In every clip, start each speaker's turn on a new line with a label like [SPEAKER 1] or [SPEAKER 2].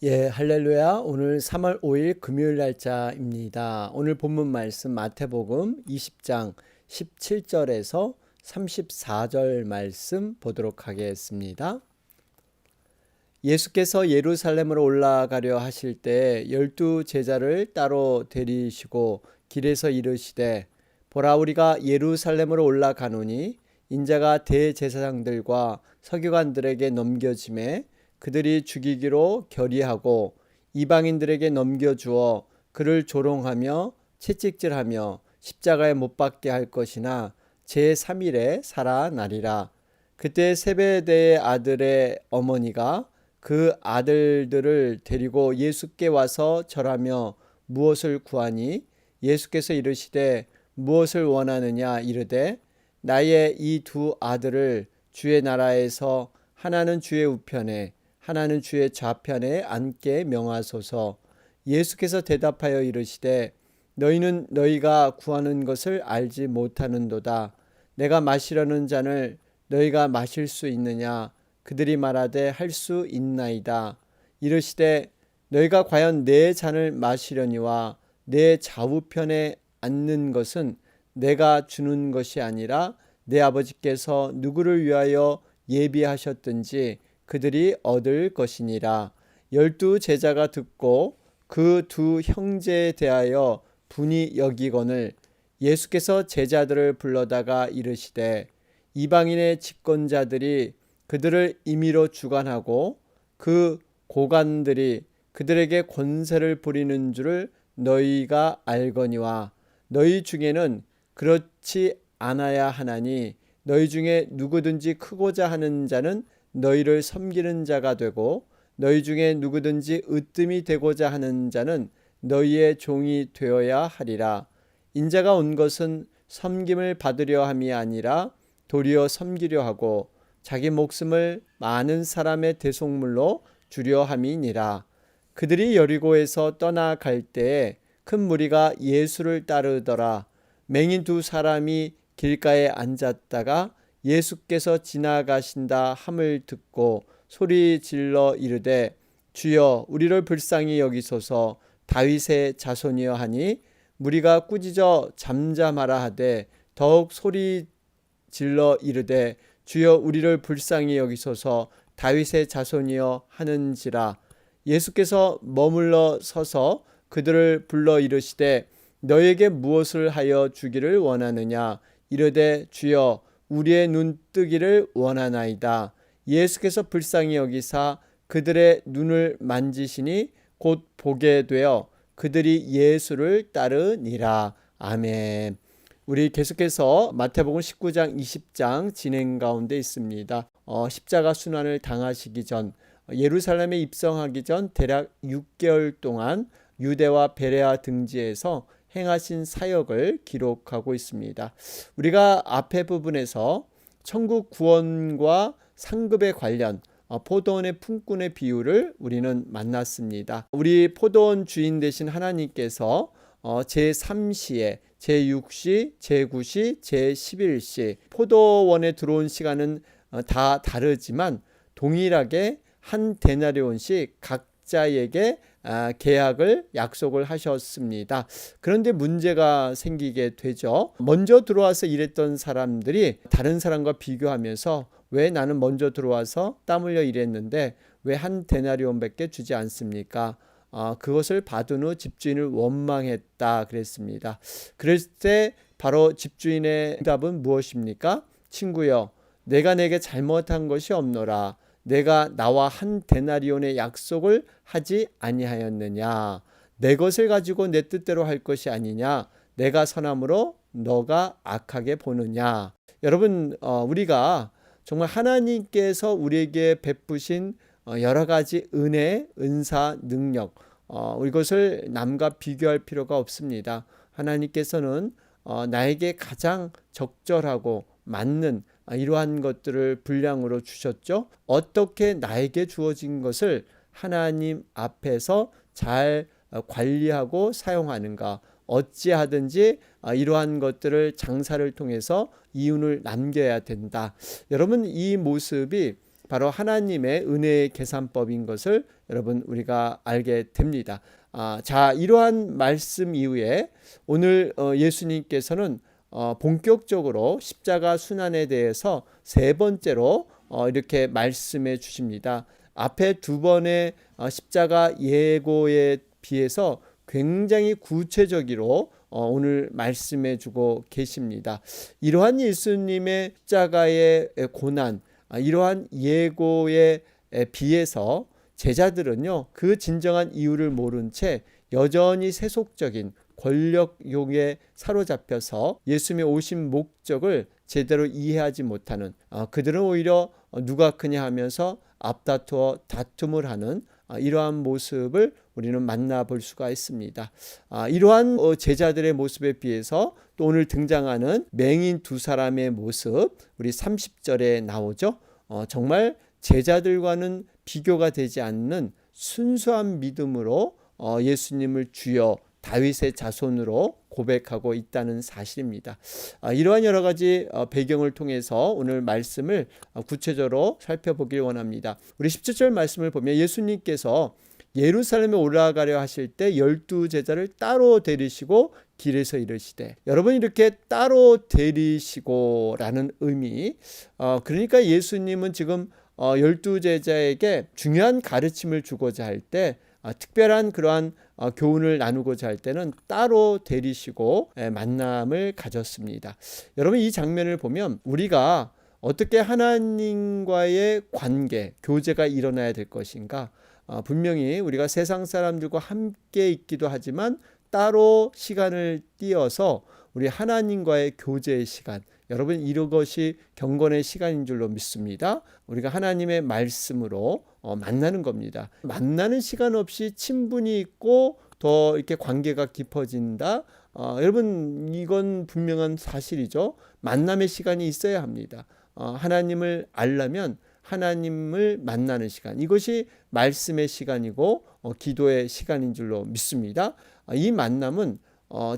[SPEAKER 1] 예, 할렐루야. 오늘 3월 5일 금요일 날짜입니다. 오늘 본문 말씀 마태복음 20장 17절에서 34절 말씀 보도록 하겠습니다. 예수께서 예루살렘으로 올라가려 하실 때 12제자를 따로 데리시고 길에서 이르시되 보라, 우리가 예루살렘으로 올라가노니 인자가 대제사장들과 서기관들에게 넘겨짐에 그들이 죽이기로 결의하고 이방인들에게 넘겨주어 그를 조롱하며 채찍질하며 십자가에 못 박게 할 것이나 제3일에 살아나리라. 그때 세베대의 아들의 어머니가 그 아들들을 데리고 예수께 와서 절하며 무엇을 구하니 예수께서 이르시되 무엇을 원하느냐 이르되 나의 이 두 아들을 주의 나라에서 하나는 주의 우편에 하나는 주의 좌편에 앉게 명하소서. 예수께서 대답하여 이르시되 너희는 너희가 구하는 것을 알지 못하는도다. 내가 마시려는 잔을 너희가 마실 수 있느냐? 그들이 말하되 할 수 있나이다. 이르시되 너희가 과연 내 잔을 마시려니와 내 좌우편에 앉는 것은 내가 주는 것이 아니라 내 아버지께서 누구를 위하여 예비하셨든지 그들이 얻을 것이니라. 12제자가 듣고 그 두 형제에 대하여 분이 여기거늘 예수께서 제자들을 불러다가 이르시되 이방인의 집권자들이 그들을 임의로 주관하고 그 고관들이 그들에게 권세를 부리는 줄을 너희가 알거니와 너희 중에는 그렇지 않아야 하나니 너희 중에 누구든지 크고자 하는 자는 너희를 섬기는 자가 되고 너희 중에 누구든지 으뜸이 되고자 하는 자는 너희의 종이 되어야 하리라. 인자가 온 것은 섬김을 받으려 함이 아니라 도리어 섬기려 하고 자기 목숨을 많은 사람의 대속물로 주려 함이니라. 그들이 여리고에서 떠나갈 때에 큰 무리가 예수를 따르더라. 맹인 두 사람이 길가에 앉았다가 예수께서 지나가신다 함을 듣고 소리 질러 이르되 주여 우리를 불쌍히 여기소서. 다윗의 자손이여 하니 무리가 꾸짖어 잠잠하라 하되 더욱 소리 질러 이르되 주여 우리를 불쌍히 여기소서. 다윗의 자손이여 하는지라. 예수께서 머물러 서서 그들을 불러 이르시되 너에게 무엇을 하여 주기를 원하느냐 이르되 주여 우리의 눈 뜨기를 원하나이다. 예수께서 불쌍히 여기사 그들의 눈을 만지시니 곧 보게 되어 그들이 예수를 따르니라. 아멘. 우리 계속해서 마태복음 19장 20장 진행 가운데 있습니다. 십자가 순환을 당하시기 전 예루살렘에 입성하기 전 대략 6개월 동안 유대와 베레아 등지에서 행하신 사역을 기록하고 있습니다. 우리가 앞에 부분에서 천국 구원과 상급에 관련 포도원의 품꾼의 비유를 우리는 만났습니다. 우리 포도원 주인 되신 하나님께서 제3시에 제6시, 제9시, 제11시 포도원에 들어온 시간은 다 다르지만 동일하게 한 데나리온씩 각자에게 계약을 약속을 하셨습니다. 그런데 문제가 생기게 되죠. 먼저 들어와서 일했던 사람들이 다른 사람과 비교하면서 왜 나는 먼저 들어와서 땀 흘려 일했는데 왜 한 데나리온밖에 주지 않습니까? 그것을 받은 후 집주인을 원망했다 그랬습니다. 그럴 때 바로 집주인의 답은 무엇입니까? 친구여, 내가 내게 잘못한 것이 없노라. 내가 나와 한 데나리온의 약속을 하지 아니하였느냐? 내 것을 가지고 내 뜻대로 할 것이 아니냐? 내가 선함으로 너가 악하게 보느냐? 여러분, 우리가 정말 하나님께서 우리에게 베푸신 여러 가지 은혜, 은사, 능력, 이것을 남과 비교할 필요가 없습니다. 하나님께서는 나에게 가장 적절하고 맞는 이러한 것들을 분량으로 주셨죠. 어떻게 나에게 주어진 것을 하나님 앞에서 잘 관리하고 사용하는가, 어찌하든지 이러한 것들을 장사를 통해서 이윤을 남겨야 된다. 여러분, 이 모습이 바로 하나님의 은혜의 계산법인 것을 여러분 우리가 알게 됩니다. 자, 이러한 말씀 이후에 오늘 예수님께서는 본격적으로 십자가 순환에 대해서 세 번째로 이렇게 말씀해 주십니다. 앞에 두 번의 십자가 예고에 비해서 굉장히 구체적으로 오늘 말씀해 주고 계십니다. 이러한 예수님의 십자가의 고난, 이러한 예고에 비해서 제자들은요, 그 진정한 이유를 모른 채 여전히 세속적인 권력욕에 사로잡혀서 예수님의 오신 목적을 제대로 이해하지 못하는, 그들은 오히려 누가 크냐 하면서 앞다투어 다툼을 하는 이러한 모습을 우리는 만나볼 수가 있습니다. 이러한 제자들의 모습에 비해서 또 오늘 등장하는 맹인 두 사람의 모습, 우리 30절에 나오죠. 정말 제자들과는 비교가 되지 않는 순수한 믿음으로 예수님을 주여 다윗의 자손으로 고백하고 있다는 사실입니다. 이러한 여러 가지 배경을 통해서 오늘 말씀을 구체적으로 살펴보길 원합니다. 우리 17절 말씀을 보면 예수님께서 예루살렘에 올라가려 하실 때 12제자를 따로 데리시고 길에서 이르시되, 여러분 이렇게 따로 데리시고 라는 의미, 그러니까 예수님은 지금 12제자에게 중요한 가르침을 주고자 할 때, 특별한 그러한 교훈을 나누고자 할 때는 따로 데리시고 만남을 가졌습니다. 여러분 이 장면을 보면 우리가 어떻게 하나님과의 관계, 교제가 일어나야 될 것인가, 분명히 우리가 세상 사람들과 함께 있기도 하지만 따로 시간을 띄어서 우리 하나님과의 교제의 시간, 여러분 이것이 경건의 시간인 줄로 믿습니다. 우리가 하나님의 말씀으로 만나는 겁니다. 만나는 시간 없이 친분이 있고 더 이렇게 관계가 깊어진다. 여러분 이건 분명한 사실이죠. 만남의 시간이 있어야 합니다. 하나님을 알려면 하나님을 만나는 시간, 이것이 말씀의 시간이고 기도의 시간인 줄로 믿습니다. 이 만남은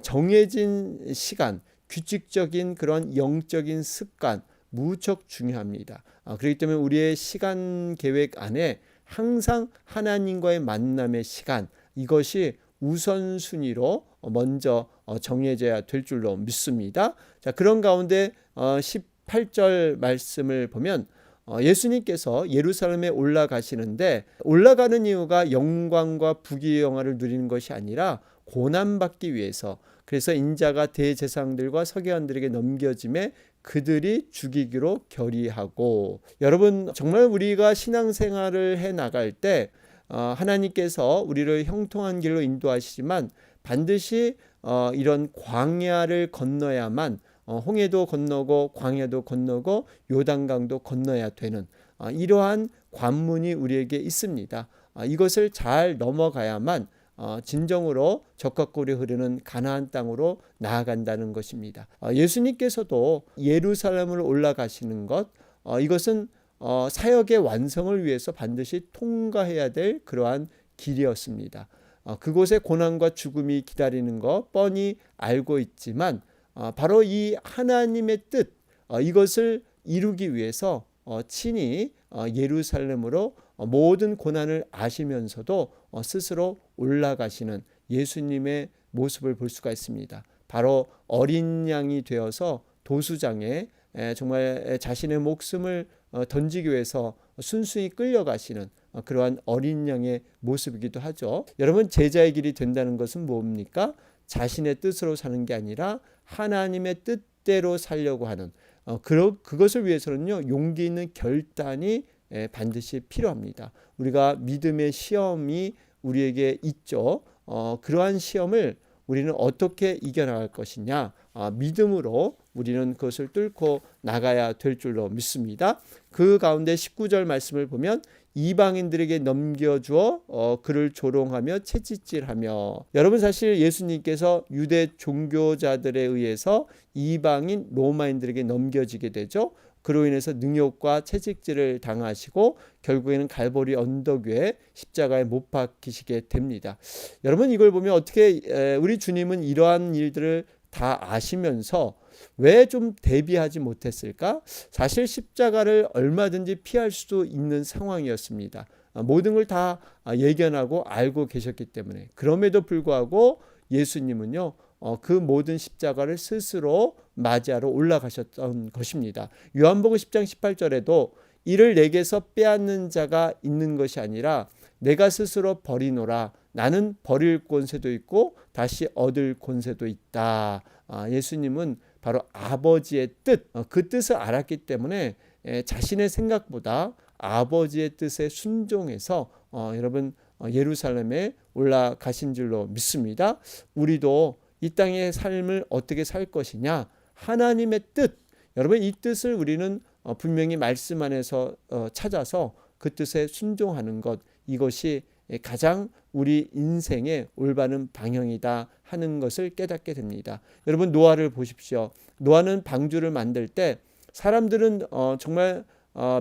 [SPEAKER 1] 정해진 시간, 규칙적인 그런 영적인 습관, 무척 중요합니다. 그렇기 때문에 우리의 시간 계획 안에 항상 하나님과의 만남의 시간, 이것이 우선순위로 먼저 정해져야 될 줄로 믿습니다. 자, 그런 가운데 18절 말씀을 보면 예수님께서 예루살렘에 올라가시는데, 올라가는 이유가 영광과 부귀의 영화를 누리는 것이 아니라 고난받기 위해서, 그래서 인자가 대제사장들과 서기관들에게 넘겨짐에 그들이 죽이기로 결의하고, 여러분 정말 우리가 신앙생활을 해 나갈 때 하나님께서 우리를 형통한 길로 인도하시지만 반드시 이런 광야를 건너야만, 홍해도 건너고 광야도 건너고 요단강도 건너야 되는 이러한 관문이 우리에게 있습니다. 이것을 잘 넘어가야만 진정으로 적각골이 흐르는 가나안 땅으로 나아간다는 것입니다. 예수님께서도 예루살렘을 올라가시는 것, 이것은 사역의 완성을 위해서 반드시 통과해야 될 그러한 길이었습니다. 그곳에 고난과 죽음이 기다리는 것 뻔히 알고 있지만 바로 이 하나님의 뜻, 이것을 이루기 위해서 친히 예루살렘으로 모든 고난을 아시면서도 스스로 올라가시는 예수님의 모습을 볼 수가 있습니다. 바로 어린 양이 되어서 도수장에 정말 자신의 목숨을 던지기 위해서 순순히 끌려가시는 그러한 어린 양의 모습이기도 하죠. 여러분 제자의 길이 된다는 것은 뭡니까? 자신의 뜻으로 사는 게 아니라 하나님의 뜻대로 살려고 하는, 그것을 위해서는요 용기 있는 결단이 반드시 필요합니다. 우리가 믿음의 시험이 우리에게 있죠. 그러한 시험을 우리는 어떻게 이겨나갈 것이냐, 믿음으로 우리는 그것을 뚫고 나가야 될 줄로 믿습니다. 그 가운데 19절 말씀을 보면 이방인들에게 넘겨주어 그를 조롱하며 채찍질하며, 여러분 사실 예수님께서 유대 종교자들에 의해서 이방인 로마인들에게 넘겨지게 되죠. 그로 인해서 능욕과 채찍질을 당하시고 결국에는 갈보리 언덕 위에 십자가에 못 박히시게 됩니다. 여러분 이걸 보면 어떻게 우리 주님은 이러한 일들을 다 아시면서 왜 좀 대비하지 못했을까? 사실 십자가를 얼마든지 피할 수도 있는 상황이었습니다. 모든 걸 다 예견하고 알고 계셨기 때문에. 그럼에도 불구하고 예수님은요, 그 모든 십자가를 스스로 맞이하러 올라가셨던 것입니다. 요한복음 10장 18절에도 이를 내게서 빼앗는 자가 있는 것이 아니라 내가 스스로 버리노라. 나는 버릴 권세도 있고 다시 얻을 권세도 있다. 예수님은 바로 아버지의 뜻, 그 뜻을 알았기 때문에 자신의 생각보다 아버지의 뜻에 순종해서 여러분 예루살렘에 올라가신 줄로 믿습니다. 우리도 이 땅의 삶을 어떻게 살 것이냐, 하나님의 뜻, 여러분 이 뜻을 우리는 분명히 말씀 안에서 찾아서 그 뜻에 순종하는 것, 이것이 가장 우리 인생의 올바른 방향이다 하는 것을 깨닫게 됩니다. 여러분 노아를 보십시오. 노아는 방주를 만들 때 사람들은 정말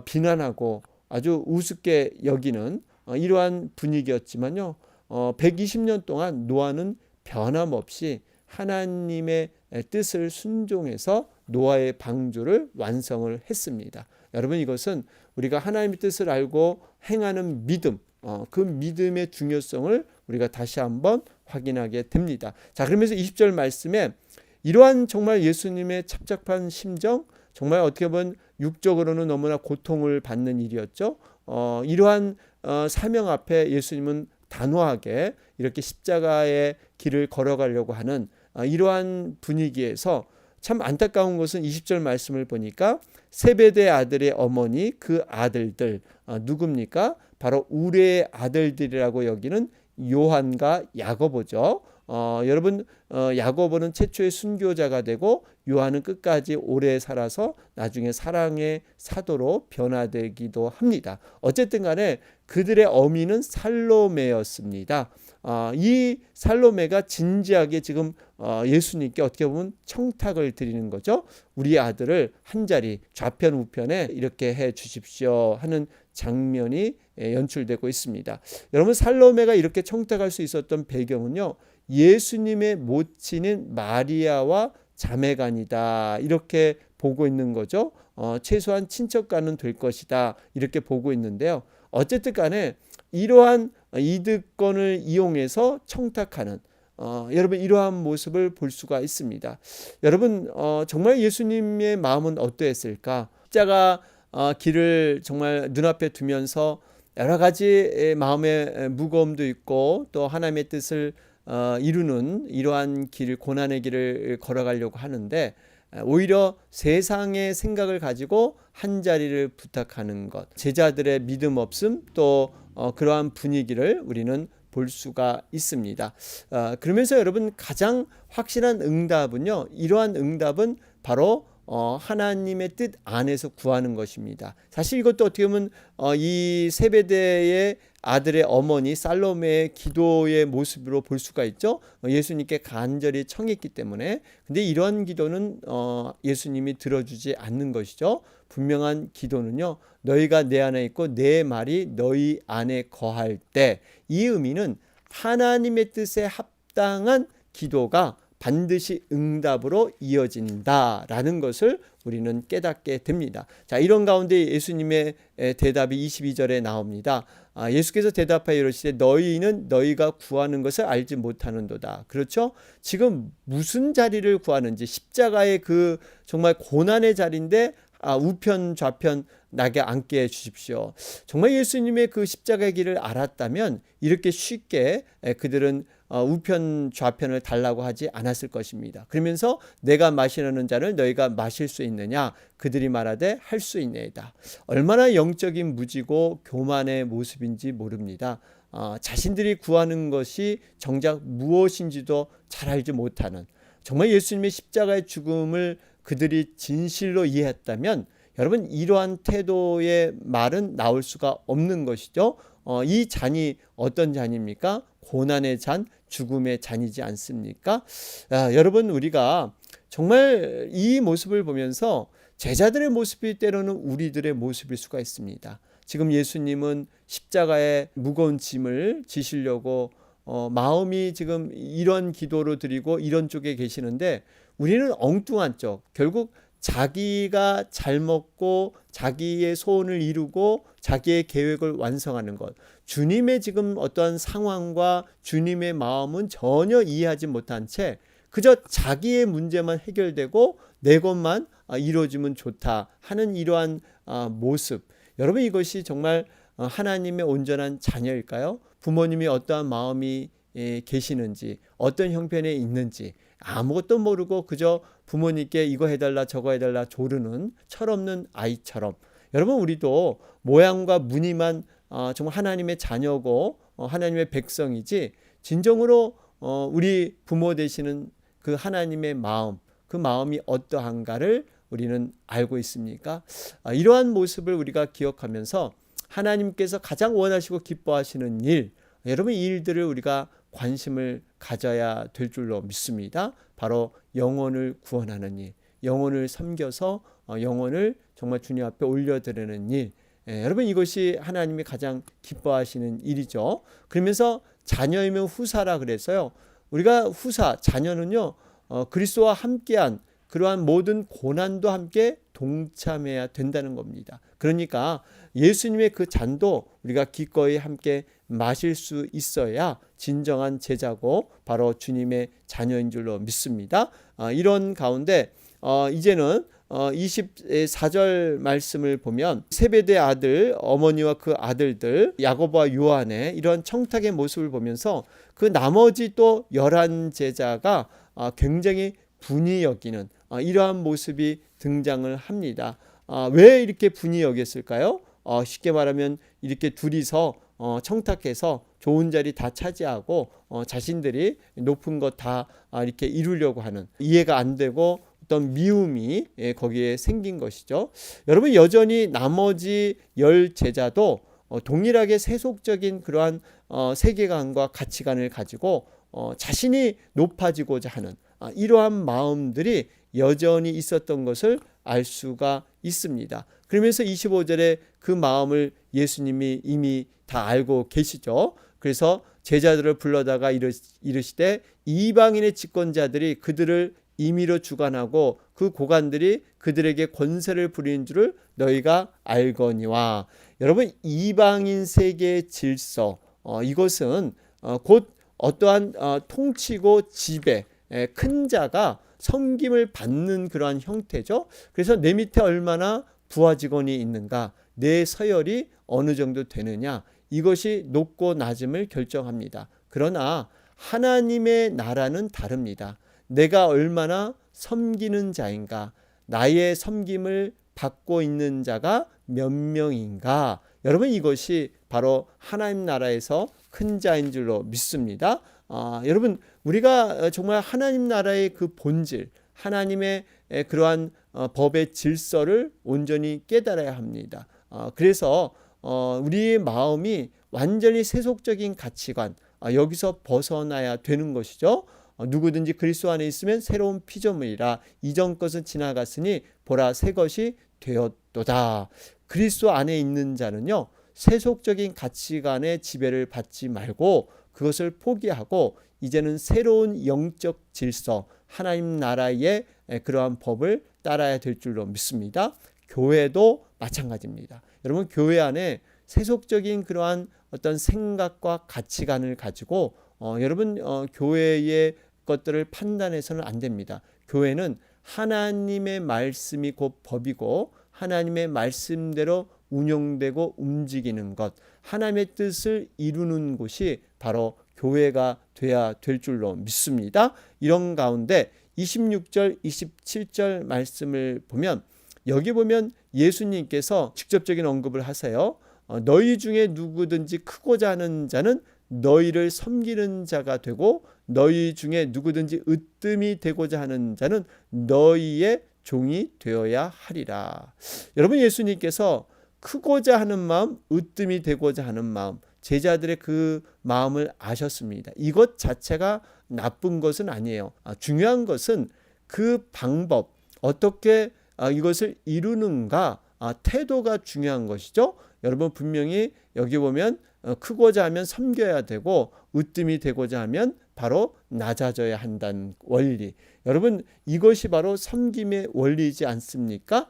[SPEAKER 1] 비난하고 아주 우습게 여기는 이러한 분위기였지만요. 120년 동안 노아는 변함없이 하나님의 뜻을 순종해서 노아의 방주를 완성을 했습니다. 여러분 이것은 우리가 하나님의 뜻을 알고 행하는 믿음, 그 믿음의 중요성을 우리가 다시 한번 확인하게 됩니다. 자, 그러면서 20절 말씀에 이러한 정말 예수님의 착잡한 심정, 정말 어떻게 보면 육적으로는 너무나 고통을 받는 일이었죠. 이러한 사명 앞에 예수님은 단호하게 이렇게 십자가의 길을 걸어가려고 하는 이러한 분위기에서 참 안타까운 것은 20절 말씀을 보니까 세베대 아들의 어머니 그 아들들 누굽니까? 바로 우레의 아들들이라고 여기는 요한과 야고보죠. 여러분 야고보는 최초의 순교자가 되고 요한은 끝까지 오래 살아서 나중에 사랑의 사도로 변화되기도 합니다. 어쨌든 간에 그들의 어미는 살로메였습니다. 이 살로메가 진지하게 지금 예수님께 어떻게 보면 청탁을 드리는 거죠. 우리 아들을 한 자리 좌편 우편에 이렇게 해 주십시오 하는 장면이 연출되고 있습니다. 여러분 살로메가 이렇게 청탁할 수 있었던 배경은요. 예수님의 모친인 마리아와 자매간이다 이렇게 보고 있는 거죠. 최소한 친척간은 될 것이다 이렇게 보고 있는데요. 어쨌든 간에 이러한 이득권을 이용해서 청탁하는 여러분 이러한 모습을 볼 수가 있습니다. 여러분 정말 예수님의 마음은 어떠했을까? 십자가 길을 정말 눈앞에 두면서 여러 가지 마음의 무거움도 있고 또 하나님의 뜻을 이루는 이러한 길, 고난의 길을 걸어가려고 하는데 오히려 세상의 생각을 가지고 한 자리를 부탁하는 것, 제자들의 믿음 없음 또 그러한 분위기를 우리는 볼 수가 있습니다. 그러면서 여러분 가장 확실한 응답은요, 이러한 응답은 바로 하나님의 뜻 안에서 구하는 것입니다. 사실 이것도 어떻게 보면 이 세베대의 아들의 어머니 살로메의 기도의 모습으로 볼 수가 있죠. 예수님께 간절히 청했기 때문에. 근데 이런 기도는 예수님이 들어주지 않는 것이죠. 분명한 기도는요. 너희가 내 안에 있고 내 말이 너희 안에 거할 때, 이 의미는 하나님의 뜻에 합당한 기도가 반드시 응답으로 이어진다라는 것을 우리는 깨닫게 됩니다. 자, 이런 가운데 예수님의 대답이 22절에 나옵니다. 예수께서 대답하여 이르시되 너희는 너희가 구하는 것을 알지 못하는도다. 그렇죠? 지금 무슨 자리를 구하는지, 십자가의 그 정말 고난의 자리인데 우편 좌편 나게 앉게 해 주십시오. 정말 예수님의 그 십자가의 길을 알았다면 이렇게 쉽게 그들은 우편 좌편을 달라고 하지 않았을 것입니다. 그러면서 내가 마시려는 잔을 너희가 마실 수 있느냐? 그들이 말하되 할 수 있나이다. 얼마나 영적인 무지고 교만의 모습인지 모릅니다. 자신들이 구하는 것이 정작 무엇인지도 잘 알지 못하는, 정말 예수님의 십자가의 죽음을 그들이 진실로 이해했다면 여러분 이러한 태도의 말은 나올 수가 없는 것이죠. 이 잔이 어떤 잔입니까? 고난의 잔, 죽음의 잔이지 않습니까? 여러분 우리가 정말 이 모습을 보면서 제자들의 모습이 때로는 우리들의 모습일 수가 있습니다. 지금 예수님은 십자가의 무거운 짐을 지시려고 마음이 지금 이런 기도로 드리고 이런 쪽에 계시는데 우리는 엉뚱한 쪽, 결국 자기가 잘 먹고 자기의 소원을 이루고 자기의 계획을 완성하는 것, 주님의 지금 어떠한 상황과 주님의 마음은 전혀 이해하지 못한 채 그저 자기의 문제만 해결되고 내 것만 이루어지면 좋다 하는 이러한 모습, 여러분 이것이 정말 하나님의 온전한 자녀일까요? 부모님이 어떠한 마음이 계시는지, 어떤 형편에 있는지 아무것도 모르고 그저 부모님께 이거 해달라 저거 해달라 조르는 철없는 아이처럼, 여러분 우리도 모양과 무늬만 정말 하나님의 자녀고 하나님의 백성이지 진정으로 우리 부모 되시는 그 하나님의 마음, 그 마음이 어떠한가를 우리는 알고 있습니까? 이러한 모습을 우리가 기억하면서 하나님께서 가장 원하시고 기뻐하시는 일, 여러분 이 일들을 우리가 관심을 가져야 될 줄로 믿습니다. 바로 영혼을 구원하는 일, 영혼을 섬겨서 영혼을 정말 주님 앞에 올려드리는 일, 여러분 이것이 하나님이 가장 기뻐하시는 일이죠. 그러면서 자녀이면 후사라 그래서요, 우리가 후사, 자녀는요 그리스도와 함께한 그러한 모든 고난도 함께 동참해야 된다는 겁니다. 그러니까 예수님의 그 잔도 우리가 기꺼이 함께 마실 수 있어야 진정한 제자고 바로 주님의 자녀인 줄로 믿습니다. 이런 가운데 이제는 24절 말씀을 보면 세베대 아들 어머니와 그 아들들 야고보와 요한의 이런 청탁의 모습을 보면서 그 나머지 또 11제자가 굉장히 분이 여기는 이러한 모습이 등장을 합니다. 왜 이렇게 분이 여겼을까요? 쉽게 말하면 이렇게 둘이서 청탁해서 좋은 자리 다 차지하고 자신들이 높은 것 다 이렇게 이루려고 하는, 이해가 안 되고 어떤 미움이 거기에 생긴 것이죠. 여러분 여전히 나머지 10제자도 동일하게 세속적인 그러한 세계관과 가치관을 가지고 자신이 높아지고자 하는 이러한 마음들이 여전히 있었던 것을 알 수가 있습니다. 그러면서 25절에 그 마음을 예수님이 이미 다 알고 계시죠. 그래서 제자들을 불러다가 이르시되 이방인의 집권자들이 그들을 임의로 주관하고 그 고관들이 그들에게 권세를 부리는 줄을 너희가 알거니와. 여러분 이방인 세계의 질서, 이것은 곧 어떠한 통치고 지배, 큰 자가 섬김을 받는 그러한 형태죠. 그래서 내 밑에 얼마나 부하 직원이 있는가, 내 서열이 어느 정도 되느냐, 이것이 높고 낮음을 결정합니다. 그러나 하나님의 나라는 다릅니다. 내가 얼마나 섬기는 자인가, 나의 섬김을 받고 있는 자가 몇 명인가, 여러분 이것이 바로 하나님 나라에서 큰 자인 줄로 믿습니다. 여러분 우리가 정말 하나님 나라의 그 본질, 하나님의 그러한 법의 질서를 온전히 깨달아야 합니다. 그래서 우리의 마음이 완전히 세속적인 가치관, 여기서 벗어나야 되는 것이죠. 누구든지 그리스도 안에 있으면 새로운 피조물이라, 이전 것은 지나갔으니 보라 새 것이 되었도다. 그리스도 안에 있는 자는요 세속적인 가치관의 지배를 받지 말고 그것을 포기하고 이제는 새로운 영적 질서, 하나님 나라의 그러한 법을 따라야 될 줄로 믿습니다. 교회도 마찬가지입니다. 여러분 교회 안에 세속적인 그러한 어떤 생각과 가치관을 가지고 여러분 교회의 것들을 판단해서는 안 됩니다. 교회는 하나님의 말씀이 곧 법이고 하나님의 말씀대로 운영되고 움직이는 것, 하나님의 뜻을 이루는 곳이 바로 교회가 돼야 될 줄로 믿습니다. 이런 가운데 26절, 27절 말씀을 보면 여기 보면 예수님께서 직접적인 언급을 하세요. 너희 중에 누구든지 크고자 하는 자는 너희를 섬기는 자가 되고 너희 중에 누구든지 으뜸이 되고자 하는 자는 너희의 종이 되어야 하리라. 여러분 예수님께서 크고자 하는 마음, 으뜸이 되고자 하는 마음, 제자들의 그 마음을 아셨습니다. 이것 자체가 나쁜 것은 아니에요. 중요한 것은 그 방법, 어떻게 이것을 이루는가, 태도가 중요한 것이죠. 여러분 분명히 여기 보면 크고자 하면 섬겨야 되고 으뜸이 되고자 하면 바로 낮아져야 한다는 원리. 여러분, 이것이 바로 섬김의 원리이지 않습니까?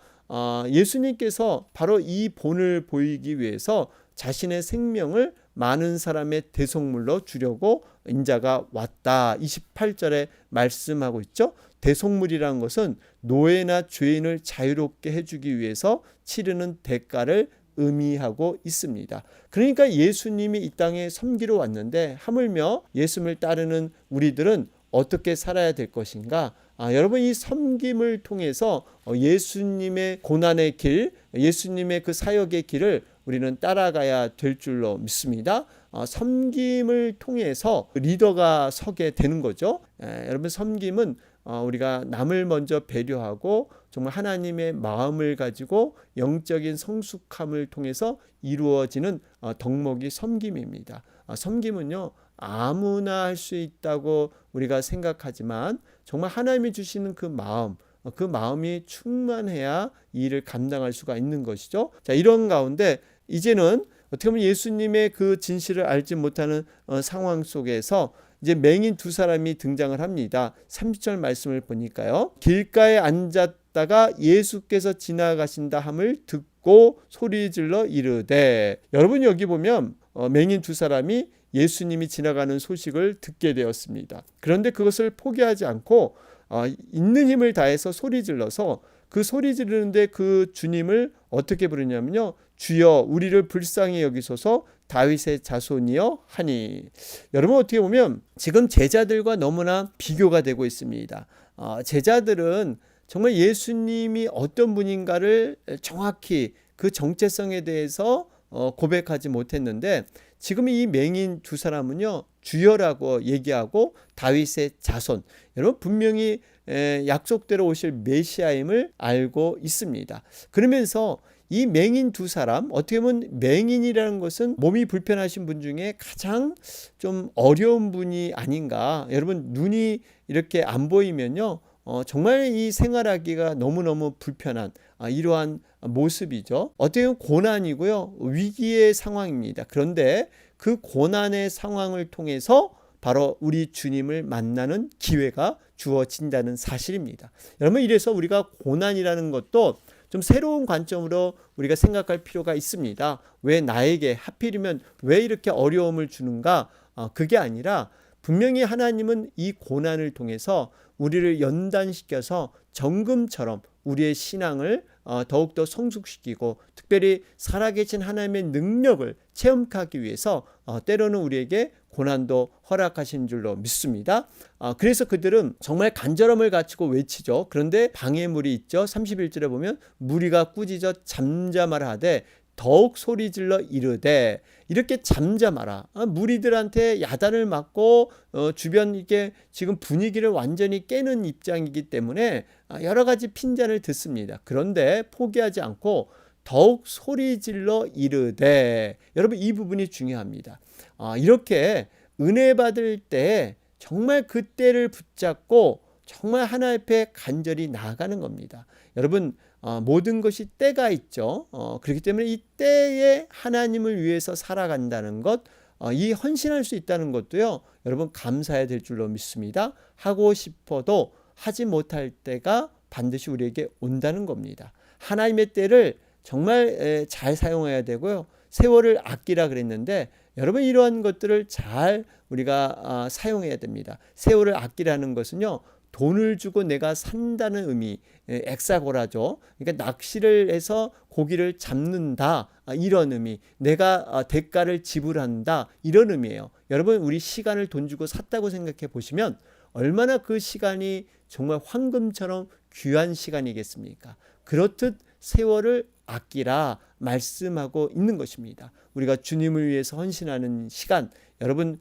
[SPEAKER 1] 예수님께서 바로 이 본을 보이기 위해서 자신의 생명을 많은 사람의 대속물로 주려고 인자가 왔다. 28절에 말씀하고 있죠. 대속물이라는 것은 노예나 죄인을 자유롭게 해주기 위해서 치르는 대가를 의미하고 있습니다. 그러니까 예수님이 이 땅에 섬기러 왔는데 하물며 예수님을 따르는 우리들은 어떻게 살아야 될 것인가? 여러분, 이 섬김을 통해서 예수님의 고난의 길, 예수님의 그 사역의 길을 우리는 따라가야 될 줄로 믿습니다. 섬김을 통해서 리더가 서게 되는 거죠. 여러분, 섬김은 우리가 남을 먼저 배려하고 정말 하나님의 마음을 가지고 영적인 성숙함을 통해서 이루어지는 덕목이 섬김입니다. 섬김은요, 아무나 할 수 있다고 우리가 생각하지만 정말 하나님이 주시는 그 마음이 충만해야 이 일을 감당할 수가 있는 것이죠. 자, 이런 가운데 이제는 어떻게 보면 예수님의 그 진실을 알지 못하는 상황 속에서 이제 맹인 두 사람이 등장을 합니다. 30절 말씀을 보니까요. 길가에 앉았다가 예수께서 지나가신다 함을 듣고 소리질러 이르되. 여러분, 여기 보면 맹인 두 사람이 예수님이 지나가는 소식을 듣게 되었습니다. 그런데 그것을 포기하지 않고 있는 힘을 다해서 소리질러서 그 소리 지르는데 그 주님을 어떻게 부르냐면요. 주여 우리를 불쌍히 여기소서 다윗의 자손이여 하니. 여러분, 어떻게 보면 지금 제자들과 너무나 비교가 되고 있습니다. 제자들은 정말 예수님이 어떤 분인가를 정확히 그 정체성에 대해서 고백하지 못했는데 지금 이 맹인 두 사람은요, 주여라고 얘기하고 다윗의 자손, 여러분 분명히 약속대로 오실 메시아임을 알고 있습니다. 그러면서 이 맹인 두 사람, 어떻게 보면 맹인이라는 것은 몸이 불편하신 분 중에 가장 좀 어려운 분이 아닌가. 여러분, 눈이 이렇게 안 보이면요, 정말 이 생활하기가 너무너무 불편한 이러한 모습이죠. 어떻게 보면 고난이고요, 위기의 상황입니다. 그런데 그 고난의 상황을 통해서 바로 우리 주님을 만나는 기회가 주어진다는 사실입니다. 여러분, 이래서 우리가 고난이라는 것도 좀 새로운 관점으로 우리가 생각할 필요가 있습니다. 왜 나에게 하필이면 왜 이렇게 어려움을 주는가? 그게 아니라 분명히 하나님은 이 고난을 통해서 우리를 연단시켜서 정금처럼 우리의 신앙을 더욱더 성숙시키고 특별히 살아계신 하나님의 능력을 체험하기 위해서 때로는 우리에게 고난도 허락하신 줄로 믿습니다. 그래서 그들은 정말 간절함을 갖추고 외치죠. 그런데 방해물이 있죠. 31절에 보면 무리가 꾸짖어 잠잠하라 하되 더욱 소리질러 이르되. 이렇게 잠잠하라. 무리들한테 야단을 맞고 주변 이게 지금 분위기를 완전히 깨는 입장이기 때문에 여러 가지 핀잔을 듣습니다. 그런데 포기하지 않고 더욱 소리질러 이르되. 여러분, 이 부분이 중요합니다. 이렇게 은혜 받을 때 정말 그 때를 붙잡고 정말 하나님 앞에 간절히 나아가는 겁니다. 여러분, 모든 것이 때가 있죠. 그렇기 때문에 이 때에 하나님을 위해서 살아간다는 것, 이 헌신할 수 있다는 것도요, 여러분 감사해야 될 줄로 믿습니다. 하고 싶어도 하지 못할 때가 반드시 우리에게 온다는 겁니다. 하나님의 때를 정말 잘 사용해야 되고요. 세월을 아끼라 그랬는데 여러분, 이러한 것들을 잘 우리가 사용해야 됩니다. 세월을 아끼라는 것은요, 돈을 주고 내가 산다는 의미, 엑사고라죠. 그러니까 낚시를 해서 고기를 잡는다, 이런 의미, 내가 대가를 지불한다, 이런 의미예요. 여러분, 우리 시간을 돈 주고 샀다고 생각해 보시면 얼마나 그 시간이 정말 황금처럼 귀한 시간이겠습니까? 그렇듯 세월을 아끼라 말씀하고 있는 것입니다. 우리가 주님을 위해서 헌신하는 시간, 여러분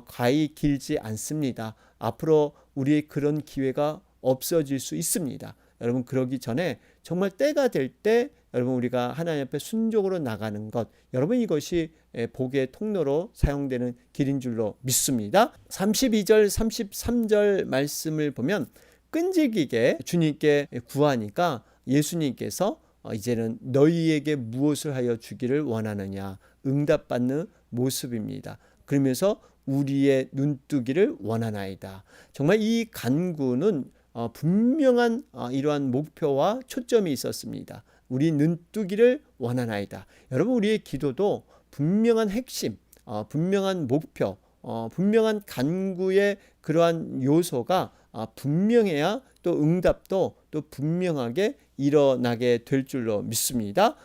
[SPEAKER 1] 과히 길지 않습니다. 앞으로 우리의 그런 기회가 없어질 수 있습니다. 여러분, 그러기 전에 정말 때가 될 때 여러분 우리가 하나님 앞에 순종으로 나가는 것, 여러분 이것이 복의 통로로 사용되는 길인 줄로 믿습니다. 32절 33절 말씀을 보면 끈질기게 주님께 구하니까 예수님께서 이제는 너희에게 무엇을 하여 주기를 원하느냐 응답받는 모습입니다. 그러면서 우리의 눈뜨기를 원하나이다. 정말 이 간구는 분명한 이러한 목표와 초점이 있었습니다. 우리 눈뜨기를 원하나이다. 여러분, 우리의 기도도 분명한 핵심, 분명한 목표, 분명한 간구의 그러한 요소가 분명해야 또 응답도 또 분명하게 일어나게 될 줄로 믿습니다.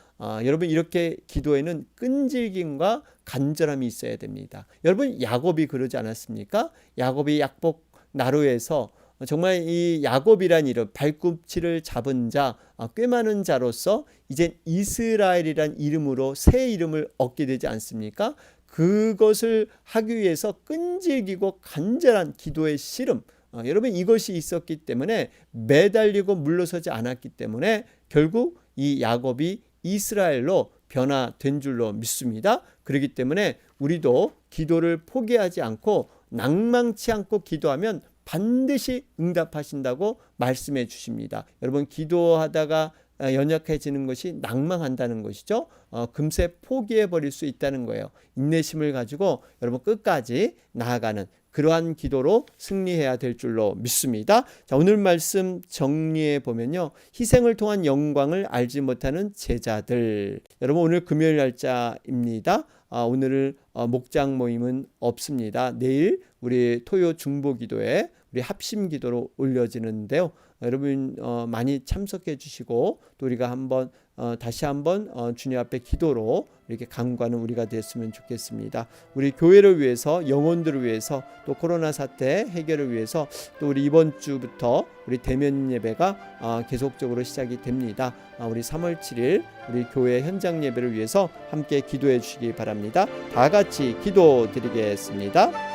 [SPEAKER 1] 여러분, 이렇게 기도에는 끈질김과 간절함이 있어야 됩니다. 여러분, 야곱이 그러지 않았습니까? 야곱이 약복 나루에서 정말 이 야곱이란 이름, 발꿈치를 잡은 자, 꽤 많은 자로서 이제 이스라엘이란 이름으로 새 이름을 얻게 되지 않습니까? 그것을 하기 위해서 끈질기고 간절한 기도의 씨름, 여러분, 이것이 있었기 때문에 매달리고 물러서지 않았기 때문에 결국 이 야곱이 이스라엘로 변화된 줄로 믿습니다. 그렇기 때문에 우리도 기도를 포기하지 않고 낭망치 않고 기도하면 반드시 응답하신다고 말씀해 주십니다. 여러분, 기도하다가 연약해지는 것이 낭망한다는 것이죠. 금세 포기해 버릴 수 있다는 거예요. 인내심을 가지고 여러분 끝까지 나아가는 그러한 기도로 승리해야 될 줄로 믿습니다. 자, 오늘 말씀 정리해 보면요. 희생을 통한 영광을 알지 못하는 제자들. 여러분, 오늘 금요일 날짜입니다. 오늘 목장 모임은 없습니다. 내일 우리 토요 중보 기도에 우리 합심 기도로 올려지는데요. 여러분 많이 참석해 주시고 또 우리가 한번 다시 한번 주님 앞에 기도로 이렇게 간구하는 우리가 됐으면 좋겠습니다. 우리 교회를 위해서, 영혼들을 위해서, 또 코로나 사태 해결을 위해서 또 우리 이번 주부터 우리 대면 예배가 계속적으로 시작이 됩니다. 우리 3월 7일 우리 교회 현장 예배를 위해서 함께 기도해 주시기 바랍니다. 다 같이 기도드리겠습니다.